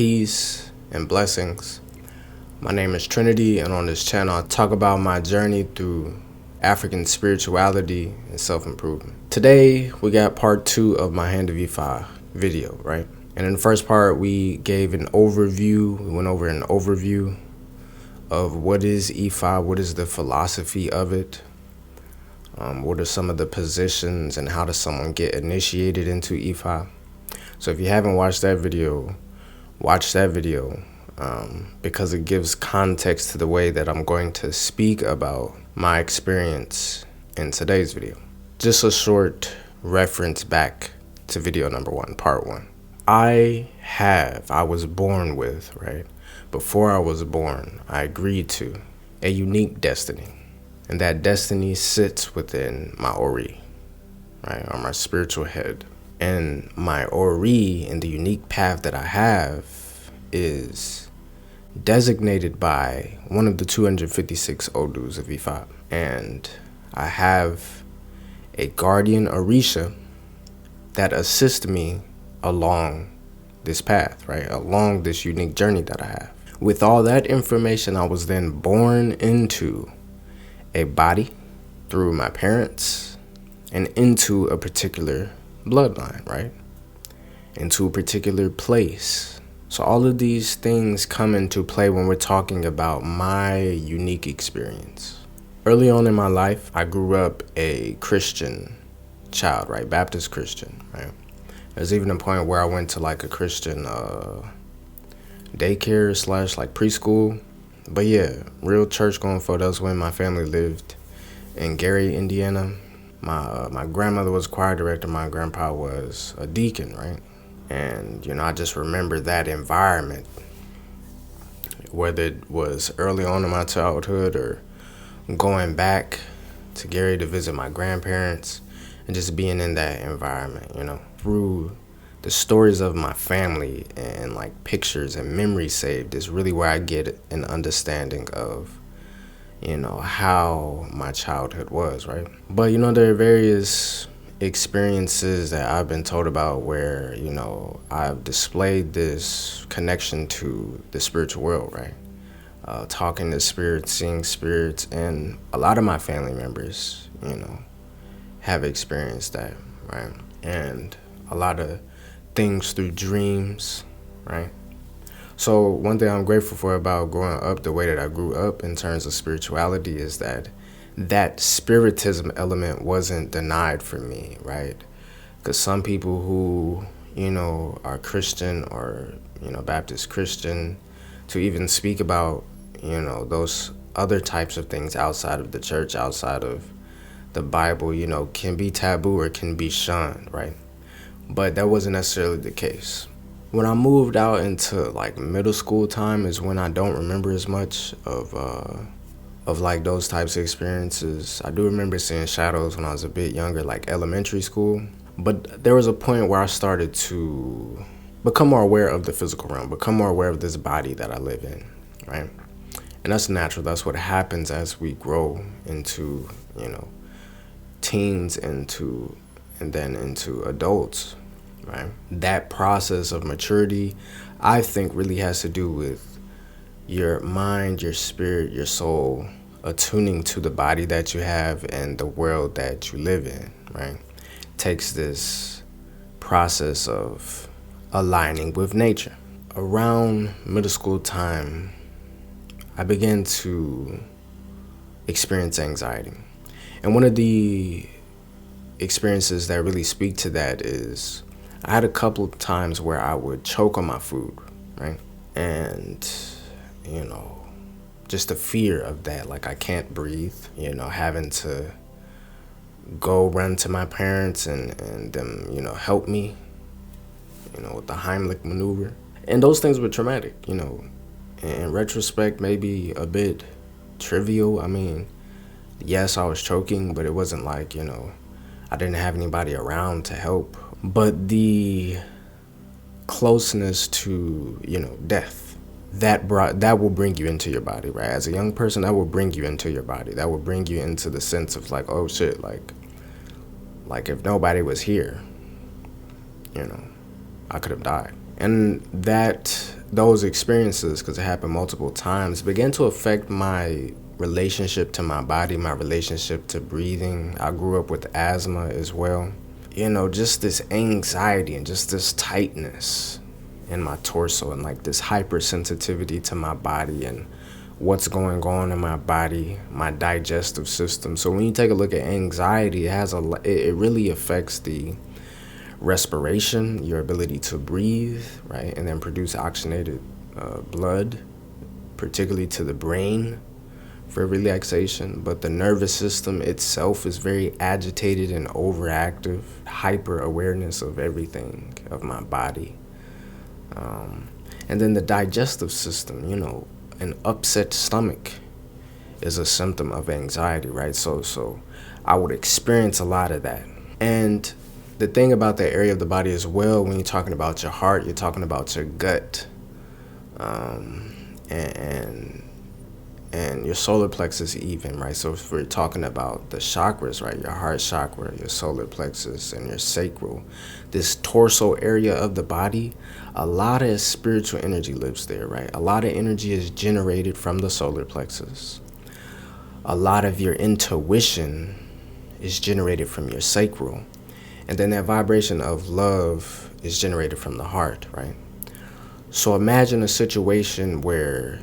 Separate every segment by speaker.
Speaker 1: Peace and blessings. My name is Trinity, and on this channel I talk about my journey through African spirituality and self-improvement. Today we got part 2 of my Hand of IFA video, right? And in the first part we gave an overview, we went over an overview of what is IFA, what is the philosophy of it, what are some of the positions, and how does someone get initiated into IFA. So if you haven't watched that video, watch that video because it gives context to the way that I'm going to speak about my experience in today's video. Just a short reference back to video number 1, part 1. I was born with, right? Before I was born, I agreed to a unique destiny. And that destiny sits within my Ori, right? Or my spiritual head. And my Ori and the unique path that I have is designated by one of the 256 Odus of IFA. And I have a guardian Orisha that assists me along this path, right? Along this unique journey that I have. With all that information, I was then born into a body through my parents and into a particular bloodline, right? Into a particular place. So all of these things come into play when we're talking about my unique experience. Early on in my life, I grew up a Christian child, right? Baptist Christian, right? There's even a point where I went to like a Christian daycare / like preschool. But yeah, real church going folk. That was when my family lived in Gary, Indiana. My grandmother was choir director. My grandpa was a deacon, right? And, you know, I just remember that environment, whether it was early on in my childhood or going back to Gary to visit my grandparents and just being in that environment, you know, through the stories of my family and like pictures and memories saved is really where I get an understanding of, you know, how my childhood was, right? But, you know, there are various experiences that I've been told about where, you know, I've displayed this connection to the spiritual world, right? Talking to spirits, seeing spirits, and a lot of my family members, you know, have experienced that, right? And a lot of things through dreams, right? So one thing I'm grateful for about growing up the way that I grew up in terms of spirituality is that spiritism element wasn't denied for me, right? Because some people who, you know, are Christian or, you know, Baptist Christian, to even speak about, you know, those other types of things outside of the church, outside of the Bible, you know, can be taboo or can be shunned, right? But that wasn't necessarily the case. When I moved out into like middle school time is when I don't remember as much of like those types of experiences. I do remember seeing shadows when I was a bit younger, like elementary school. But there was a point where I started to become more aware of the physical realm, become more aware of this body that I live in, right? And that's natural. That's what happens as we grow into, you know, teens and then into adults, right? That process of maturity, I think, really has to do with your mind, your spirit, your soul attuning to the body that you have and the world that you live in, right? It takes this process of aligning with nature. Around middle school time, I began to experience anxiety. And one of the experiences that really speak to that is I had a couple of times where I would choke on my food, right? And, you know, just the fear of that, like I can't breathe, you know, having to go run to my parents and them, you know, help me, you know, with the Heimlich maneuver. And those things were traumatic, you know, in retrospect, maybe a bit trivial. I mean, yes, I was choking, but it wasn't like, you know, I didn't have anybody around to help. But the closeness to, you know, death, that will bring you into your body, right? As a young person, that will bring you into your body. That will bring you into the sense of like, oh shit, like if nobody was here, you know, I could have died. And that those experiences, because it happened multiple times, began to affect my relationship to my body, my relationship to breathing. I grew up with asthma as well. Just this anxiety and just this tightness in my torso, and like this hypersensitivity to my body and what's going on in my body, my digestive system. So when you take a look at anxiety, it really affects the respiration, your ability to breathe, right, and then produce oxygenated blood, particularly to the brain for relaxation. But the nervous system itself is very agitated and overactive, hyper awareness of everything, of my body. And then the digestive system, an upset stomach is a symptom of anxiety, right? So I would experience a lot of that. And the thing about that area of the body as well, when you're talking about your heart, you're talking about your gut, and your solar plexus even, right? So if we're talking about the chakras, right, your heart chakra, your solar plexus, and your sacral, this torso area of the body, a lot of spiritual energy lives there, right? A lot of energy is generated from the solar plexus. A lot of your intuition is generated from your sacral. And then that vibration of love is generated from the heart, right? So imagine a situation where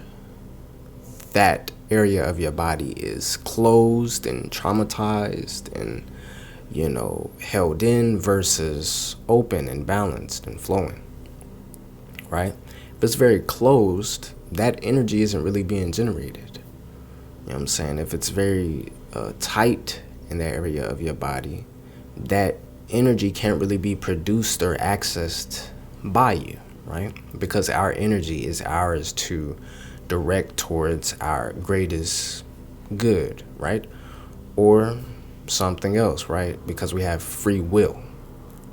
Speaker 1: that area of your body is closed and traumatized and, held in versus open and balanced and flowing, right? If it's very closed, that energy isn't really being generated. You know what I'm saying? If it's very tight in that area of your body, that energy can't really be produced or accessed by you, right? Because our energy is ours to direct towards our greatest good, right? Or something else, right? Because we have free will,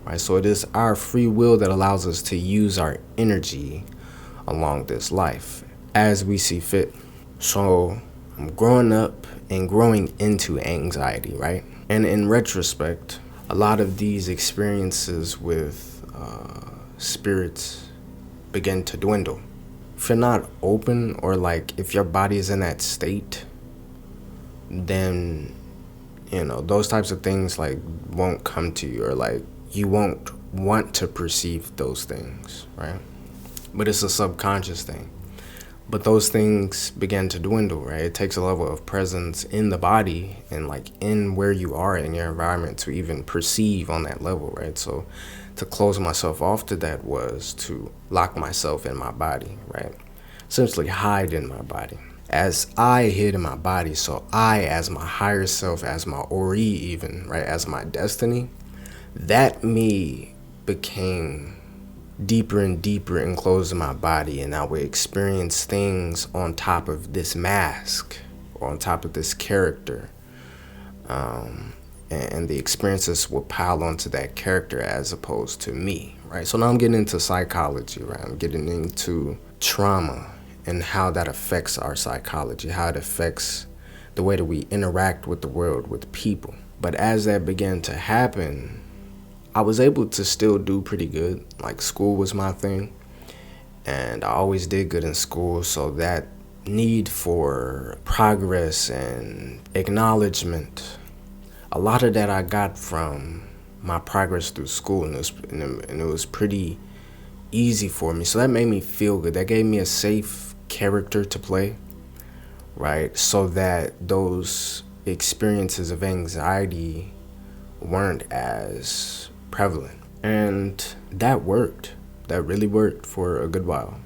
Speaker 1: right? So it is our free will that allows us to use our energy along this life as we see fit. So I'm growing up and growing into anxiety, right? And in retrospect, a lot of these experiences with spirits begin to dwindle. If you're not open, or like if your body is in that state, then those types of things like won't come to you, or like you won't want to perceive those things, right? But it's a subconscious thing. But those things begin to dwindle, right? It takes a level of presence in the body and like in where you are in your environment to even perceive on that level, right? So to close myself off to that was to lock myself in my body, right? Essentially hide in my body. As I hid in my body, so I, as my higher self, as my Ori even, right, as my destiny, that me became deeper and deeper enclosed in my body, and I would experience things on top of this mask or on top of this character, and the experiences will pile onto that character as opposed to me, right? So now I'm getting into psychology, right? I'm getting into trauma and how that affects our psychology, how it affects the way that we interact with the world, with people. But as that began to happen, I was able to still do pretty good. Like school was my thing, and I always did good in school, so that need for progress and acknowledgement, a lot of that I got from my progress through school, and it was pretty easy for me. So that made me feel good. That gave me a safe character to play, right? So that those experiences of anxiety weren't as prevalent. And that worked. That really worked for a good while,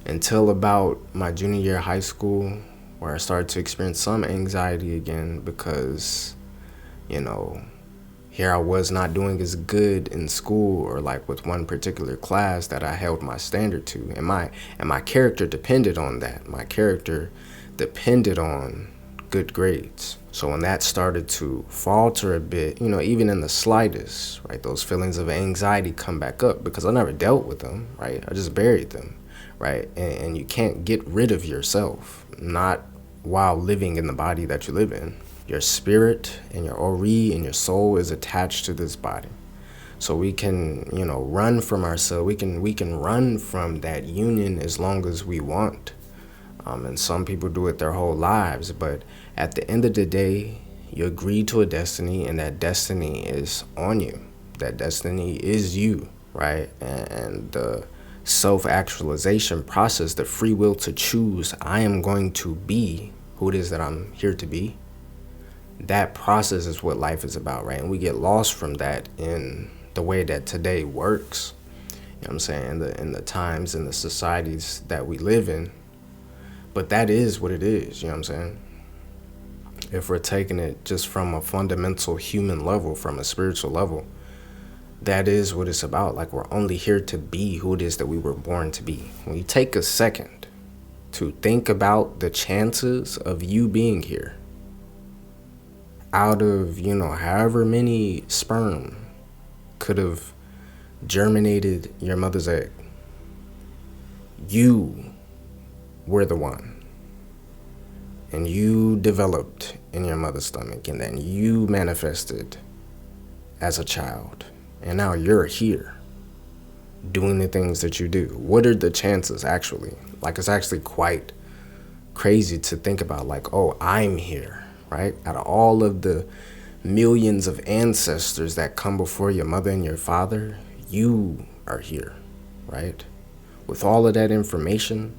Speaker 1: until about my junior year of high school, where I started to experience some anxiety again because, here I was not doing as good in school, or like with one particular class that I held my standard to, and my character depended on that. My character depended on good grades. So when that started to falter a bit, even in the slightest, right, those feelings of anxiety come back up because I never dealt with them, right? I just buried them, right? And you can't get rid of yourself, not while living in the body that you live in. Your spirit and your Ori and your soul is attached to this body. So we can, run from ourselves. We can run from that union as long as we want. And some people do it their whole lives. But at the end of the day, you agree to a destiny, and that destiny is on you. That destiny is you, right? And the self-actualization process, the free will to choose, I am going to be who it is that I'm here to be. That process is what life is about, right? And we get lost from that in the way that today works. You know what I'm saying? In the times and the societies that we live in. But that is what it is, you know what I'm saying? If we're taking it just from a fundamental human level, from a spiritual level, that is what it's about. Like, we're only here to be who it is that we were born to be. When you take a second to think about the chances of you being here, out of, however many sperm could have germinated your mother's egg, you were the one. And you developed in your mother's stomach, and then you manifested as a child. And now you're here doing the things that you do. What are the chances, actually? Like, it's actually quite crazy to think about, like, oh, I'm here, right? Out of all of the millions of ancestors that come before your mother and your father, you are here, right? With all of that information,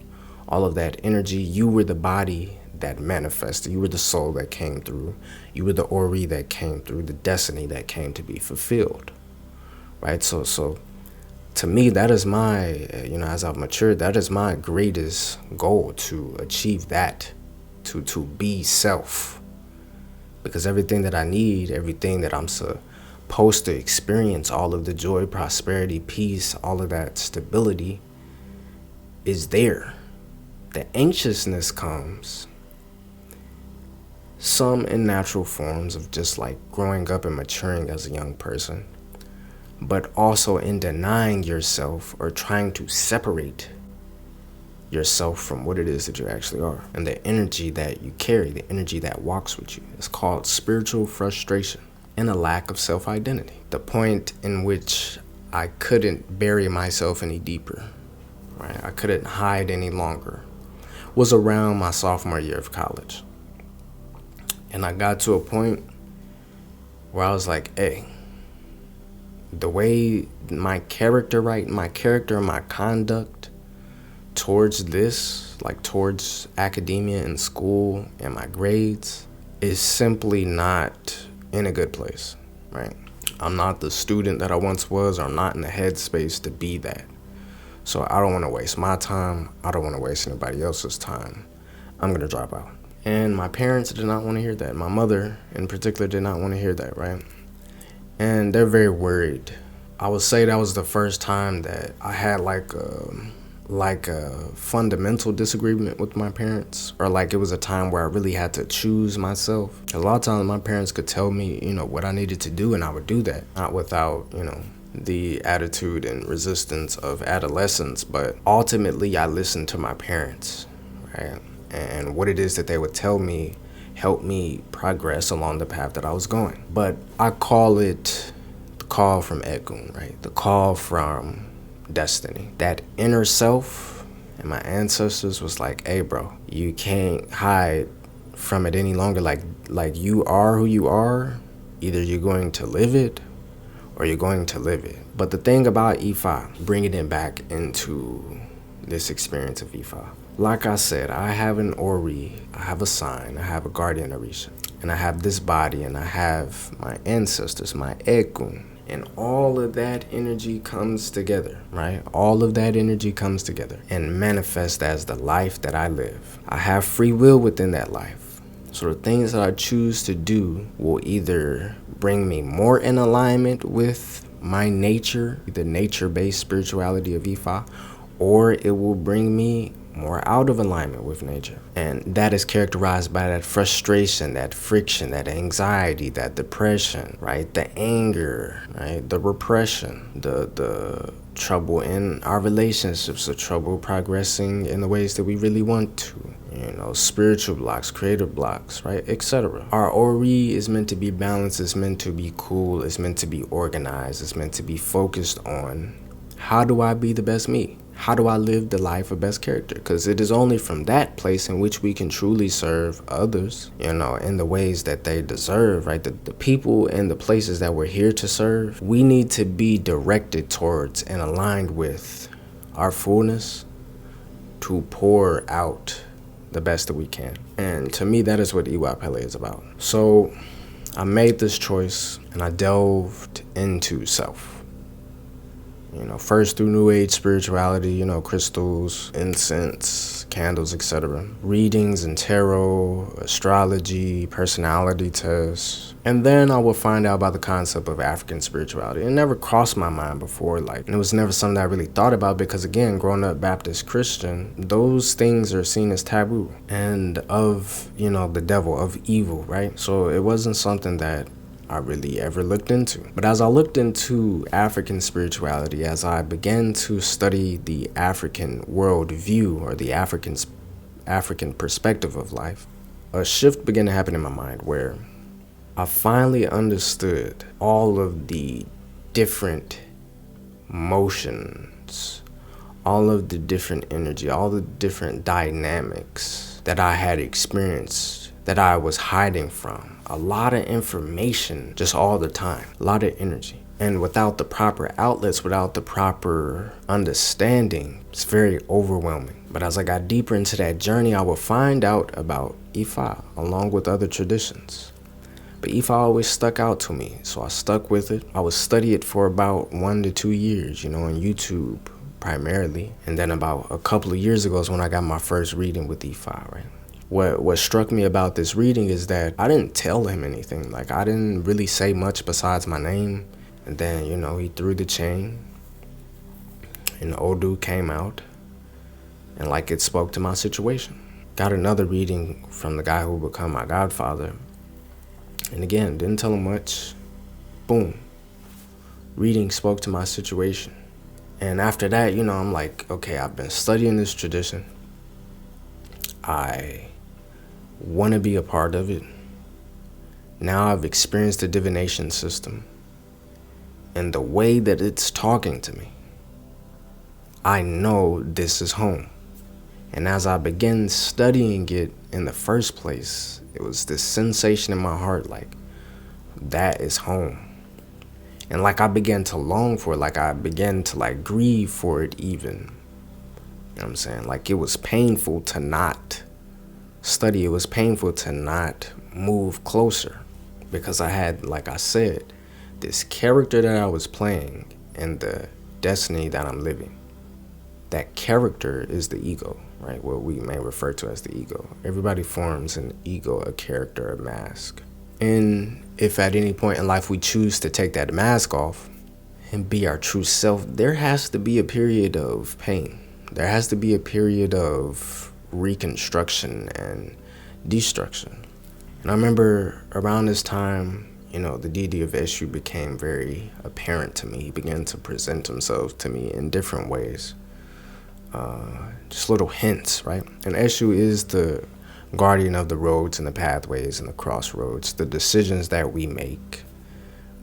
Speaker 1: all of that energy, you were the body that manifested. You were the soul that came through. You were the Ori that came through, the destiny that came to be fulfilled, right? So to me, that is my, as I've matured, that is my greatest goal, to achieve that, to be self. Because everything that I need, everything that I'm supposed to experience, all of the joy, prosperity, peace, all of that stability is there. The anxiousness comes, some in natural forms of just like growing up and maturing as a young person, but also in denying yourself or trying to separate yourself from what it is that you actually are, and the energy that you carry, the energy that walks with you. It's called spiritual frustration and a lack of self-identity. The point in which I couldn't bury myself any deeper, right? I couldn't hide any longer, was around my sophomore year of college. And I got to a point where I was like, hey, the way my character and my conduct towards this, like towards academia and school and my grades, is simply not in a good place, right? I'm not the student that I once was, or I'm not in the headspace to be that. So I don't want to waste my time. I don't want to waste anybody else's time. I'm going to drop out. And my parents did not want to hear that. My mother in particular did not want to hear that, right? And they're very worried. I would say that was the first time that I had like a fundamental disagreement with my parents, or like it was a time where I really had to choose myself. A lot of times my parents could tell me, what I needed to do, and I would do that, not without, the attitude and resistance of adolescence, but ultimately I listened to my parents, right? And what it is that they would tell me helped me progress along the path that I was going. But I call it the call from Egun, right? The call from destiny. That inner self and my ancestors was like, hey bro, you can't hide from it any longer. Like you are who you are. Either you're going to live it or you're going to live it. But the thing about IFA, bringing it back into this experience of IFA, like I said, I have an Ori, I have a sign, I have a guardian Orisha, and I have this body, and I have my ancestors, my Ekun, and all of that energy comes together, right? All of that energy comes together and manifests as the life that I live. I have free will within that life. So the things that I choose to do will either bring me more in alignment with my nature, the nature-based spirituality of Ifa, or it will bring me more out of alignment with nature. And that is characterized by that frustration, that friction, that anxiety, that depression, right? The anger, right? The repression, the trouble in our relationships, the trouble progressing in the ways that we really want to. spiritual blocks, creative blocks, right, etc. Our ori is meant to be balanced, it's meant to be cool, it's meant to be organized, it's meant to be focused on how do I be the best me? How do I live the life of best character? Because it is only from that place in which we can truly serve others, in the ways that they deserve, right? The people and the places that we're here to serve, we need to be directed towards and aligned with our fullness to pour out the best that we can. And to me, that is what IFA is about. So I made this choice and I delved into self. First through New Age spirituality, crystals, incense, candles, etc. Readings and tarot, astrology, personality tests. And then I would find out about the concept of African spirituality. It never crossed my mind before, and it was never something I really thought about because, again, growing up Baptist Christian, those things are seen as taboo and of, the devil, of evil, right? So it wasn't something that I really ever looked into. But as I looked into African spirituality, as I began to study the African worldview or the African perspective of life, a shift began to happen in my mind where I finally understood all of the different motions, all of the different energy, all the different dynamics that I had experienced that I was hiding from. A lot of information just all the time, a lot of energy. And without the proper outlets, without the proper understanding, it's very overwhelming. But as I got deeper into that journey, I would find out about IFA along with other traditions. But IFA always stuck out to me, so I stuck with it. I would study it for about 1 to 2 years, on YouTube primarily. And then about a couple of years ago is when I got my first reading with IFA, right? What struck me about this reading is that I didn't tell him anything. I didn't really say much besides my name. And then, he threw the chain and the old dude came out and it spoke to my situation. Got another reading from the guy who would become my godfather. And again, didn't tell him much. Boom. Reading spoke to my situation. And after that, I'm like, okay, I've been studying this tradition. I want to be a part of it. Now I've experienced the divination system and the way that it's talking to me. I know this is home. And as I began studying it in the first place, it was this sensation in my heart that is home. And I began to long for it, I began to grieve for it even. You know what I'm saying? It was painful to not study. It was painful to not move closer because I had, like I said, this character that I was playing and the destiny that I'm living. That character is the ego, right? What we may refer to as the ego. Everybody forms an ego, a character, a mask. And if at any point in life we choose to take that mask off and be our true self, there has to be a period of pain. There has to be a period of reconstruction and destruction. And I remember around this time, the deity of Eshu became very apparent to me. He began to present himself to me in different ways. Just little hints, right? And Eshu is the guardian of the roads and the pathways and the crossroads, the decisions that we make,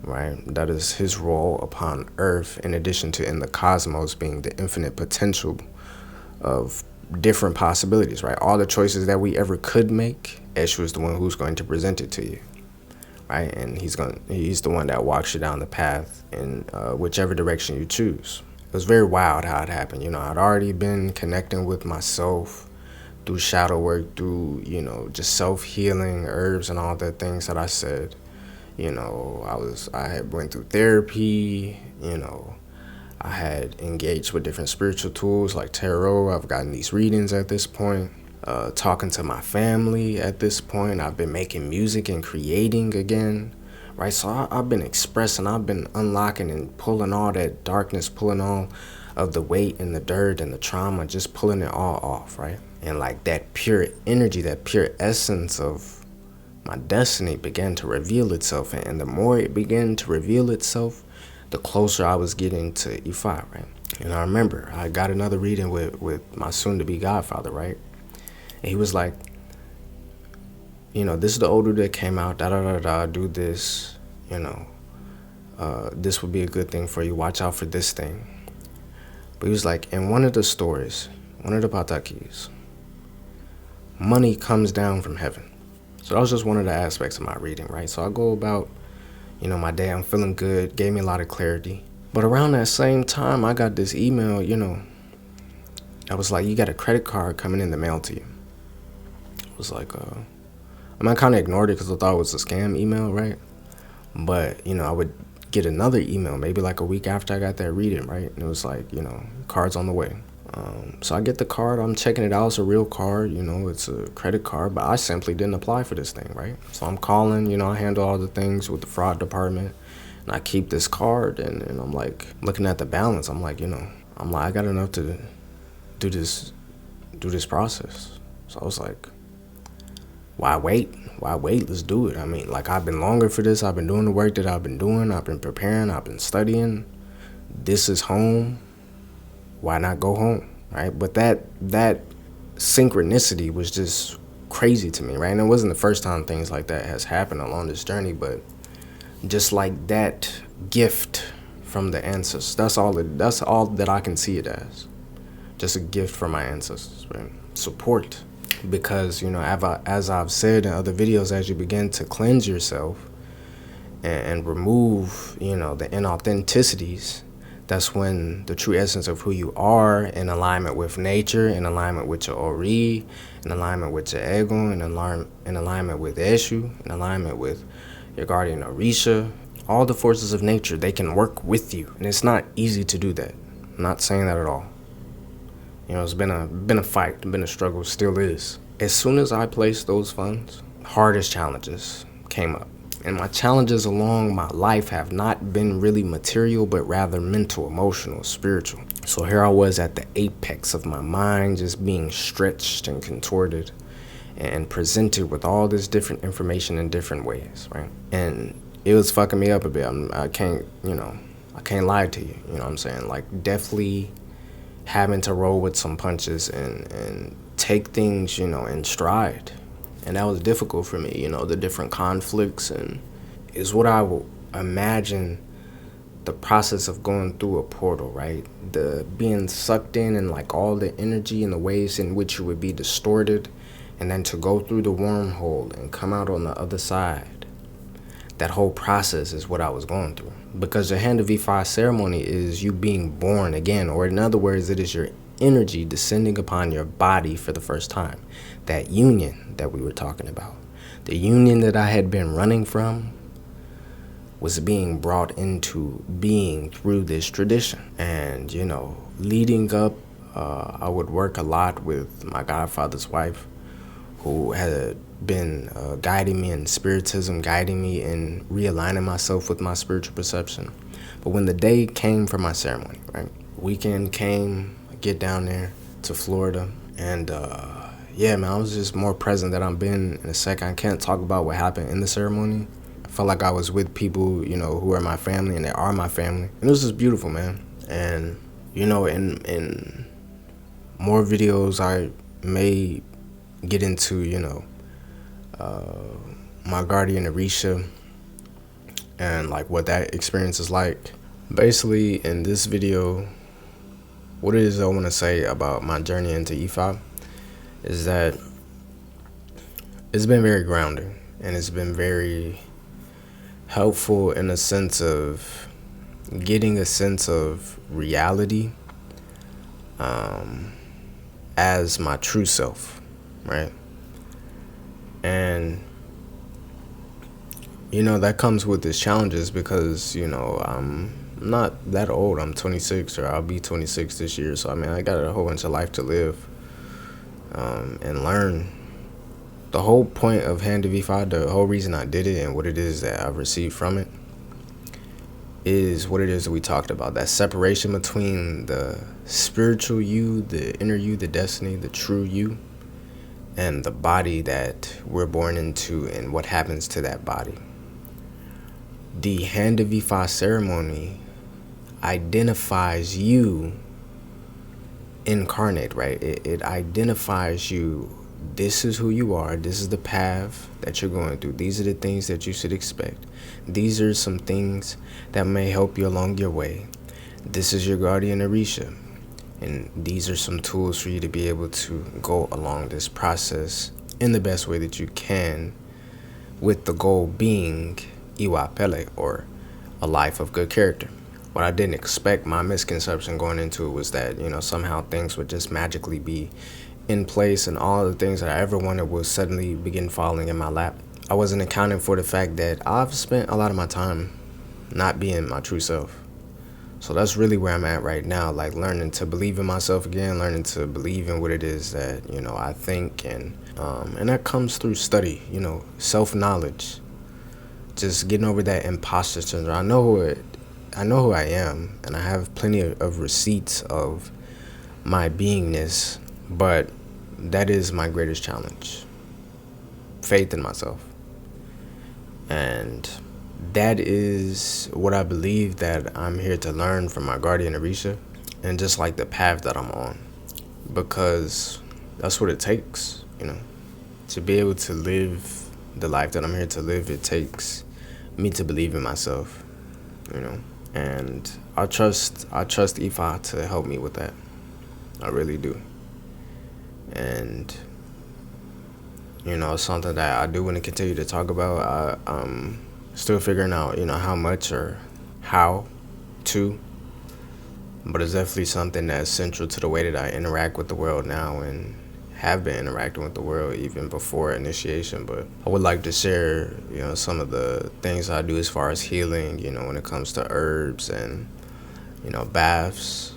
Speaker 1: right? That is his role upon earth, in addition to in the cosmos being the infinite potential of different possibilities, right? All the choices that we ever could make, Eshu is the one who's going to present it to you, right? And he's the one that walks you down the path in whichever direction you choose. It was very wild how it happened. I'd already been connecting with myself through shadow work, through, just self-healing, herbs and all the things that I said. I had went through therapy, I had engaged with different spiritual tools like tarot. I've gotten these readings at this point. Talking to my family at this point. I've been making music and creating again, right? So I've been expressing, I've been unlocking and pulling all that darkness, pulling all of the weight and the dirt and the trauma, just pulling it all off, right? And that pure energy, that pure essence of my destiny began to reveal itself. And the more it began to reveal itself, the closer I was getting to IFA, right? And I remember I got another reading with my soon-to-be godfather, right? And he was like, this is the older that came out, do this, this would be a good thing for you. Watch out for this thing. But he was like, in one of the stories, one of the patakis, money comes down from heaven. So that was just one of the aspects of my reading, right? So I go about, my day, I'm feeling good, gave me a lot of clarity. But around that same time, I got this email, I was like, you got a credit card coming in the mail to you. I was like, I kind of ignored it because I thought it was a scam email, right? But, I would get another email maybe like a week after I got that reading, right? And it was like, cards on the way. So I get the card, I'm checking it out, it's a real card, it's a credit card, but I simply didn't apply for this thing, right? So I'm calling, I handle all the things with the fraud department, and I keep this card, and I'm like, looking at the balance, I'm like, I got enough to do this process. So I was like, why wait? Let's do it. I mean, like, I've been longer for this, I've been doing the work that I've been doing, I've been preparing, I've been studying, this is home. Why not go home, right? But that synchronicity was just crazy to me, right? And it wasn't the first time things like that has happened along this journey, but just like that gift from the ancestors, that's all that I can see it as. Just a gift from my ancestors, right? Support. Because, as I've said in other videos, as you begin to cleanse yourself and remove, the inauthenticities, that's when the true essence of who you are, in alignment with nature, in alignment with your Ori, in alignment with your ego, in alignment with Eshu, in alignment with your guardian Orisha, all the forces of nature, they can work with you. And it's not easy to do that. I'm not saying that at all. It's been a fight, been a struggle, still is. As soon as I placed those funds, hardest challenges came up. And my challenges along my life have not been really material, but rather mental, emotional, spiritual. So here I was at the apex of my mind, just being stretched and contorted and presented with all this different information in different ways, right? And it was fucking me up a bit. I can't lie to you, you know what I'm saying? Like, definitely having to roll with some punches and take things, in stride. And that was difficult for me, the different conflicts, and is what I will imagine the process of going through a portal, right? The being sucked in and like all the energy and the ways in which you would be distorted, and then to go through the wormhole and come out on the other side. That whole process is what I was going through. Because the Hand of IFA ceremony is you being born again, or in other words, it is your energy descending upon your body for the first time. That union that we were talking about, the union that I had been running from, was being brought into being through this tradition. And, leading up, I would work a lot with my godfather's wife, who had been guiding me in spiritism, guiding me in realigning myself with my spiritual perception. But when the day came for my ceremony, right, weekend came, I get down there to Florida, and yeah, man, I was just more present than I've been in a second. I can't talk about what happened in the ceremony. I felt like I was with people, who are my family, and they are my family. And it was just beautiful, man. And, in more videos I may get into, my guardian Orisha and like what that experience is like. Basically, in this video, what it is I want to say about my journey into IFA is that it's been very grounding, and it's been very helpful in a sense of getting a sense of reality as my true self, right? And that comes with its challenges because I'm not that old. I'm 26, or I'll be 26 this year, so I got a whole bunch of life to live and learn. The whole point of Hand of IFA, the whole reason I did it and what it is that I've received from it, is what it is that we talked about, that separation between the spiritual you, the inner you, the destiny, the true you, and the body that we're born into and what happens to that body. The Hand of IFA ceremony identifies you incarnate, right? It identifies you this is who you are. This is the path that you're going through. These are the things that you should expect. These are some things that may help you along your way. This is your guardian Orisha. And these are some tools for you to be able to go along this process in the best way that you can, with the goal being Iwa Pele, or a life of good character. What I didn't expect, my misconception going into it, was that, somehow things would just magically be in place and all the things that I ever wanted will suddenly begin falling in my lap. I wasn't accounting for the fact that I've spent a lot of my time not being my true self. So that's really where I'm at right now, like learning to believe in myself again, learning to believe in what it is that, I think, and that comes through study, self-knowledge, just getting over that imposter syndrome. I know who I am, and I have plenty of receipts of my beingness, but that is my greatest challenge, faith in myself. And that is what I believe that I'm here to learn from my guardian Orisha, and just like the path that I'm on, because that's what it takes, to be able to live the life that I'm here to live. It takes me to believe in myself, and I trust IFA to help me with that. I really do. And it's something that I do want to continue to talk about. I'm still figuring out, how much or how to, but it's definitely something that's central to the way that I interact with the world now, and have been interacting with the world even before initiation. But I would like to share, some of the things I do as far as healing, when it comes to herbs and, baths,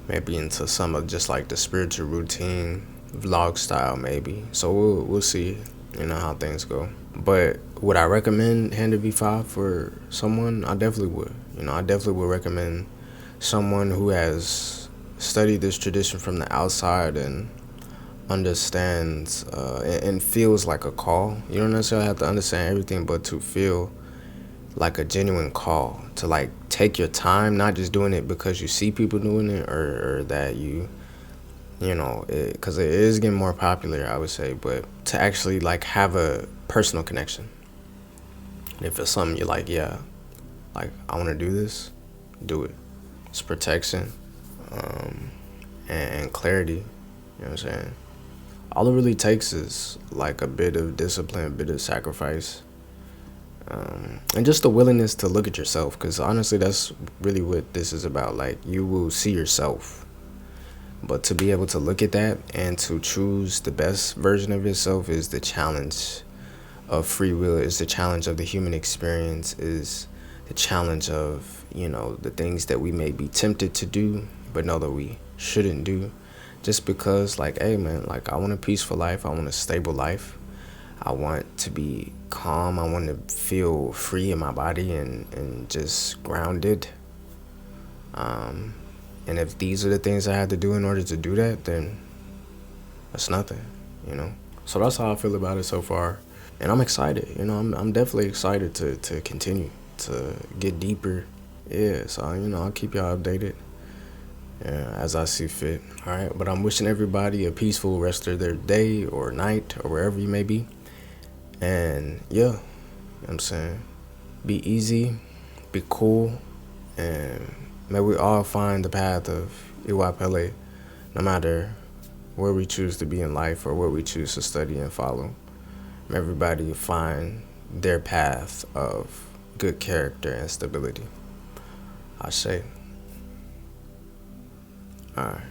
Speaker 1: maybe into some of just like the spiritual routine, vlog style maybe. So we'll see, how things go. But would I recommend Hand V5 for someone? I definitely would. I definitely would recommend someone who has studied this tradition from the outside and understands and feels like a call. You don't necessarily have to understand everything, but to feel like a genuine call to like take your time, not just doing it because you see people doing it, or that because it is getting more popular, I would say, but to actually like have a personal connection. And if it's something you're like, yeah, like I want to do this, do it. It's protection, and clarity. You know what I'm saying? All it really takes is like a bit of discipline, a bit of sacrifice, and just the willingness to look at yourself. Because honestly, that's really what this is about. Like, you will see yourself, but to be able to look at that and to choose the best version of yourself is the challenge of free will, is the challenge of the human experience, is the challenge of, the things that we may be tempted to do, but know that we shouldn't do. Just because, like, hey, man, like, I want a peaceful life. I want a stable life. I want to be calm. I want to feel free in my body and just grounded. And if these are the things I have to do in order to do that, then that's nothing, So that's how I feel about it so far. And I'm excited, I'm definitely excited to continue to get deeper. Yeah, so, I'll keep y'all updated. As I see fit. All right, but I'm wishing everybody a peaceful rest of their day or night or wherever you may be. And yeah, I'm saying, be easy, be cool, and may we all find the path of Iwa Pele, no matter where we choose to be in life or what we choose to study and follow. May everybody find their path of good character and stability. I say. All right.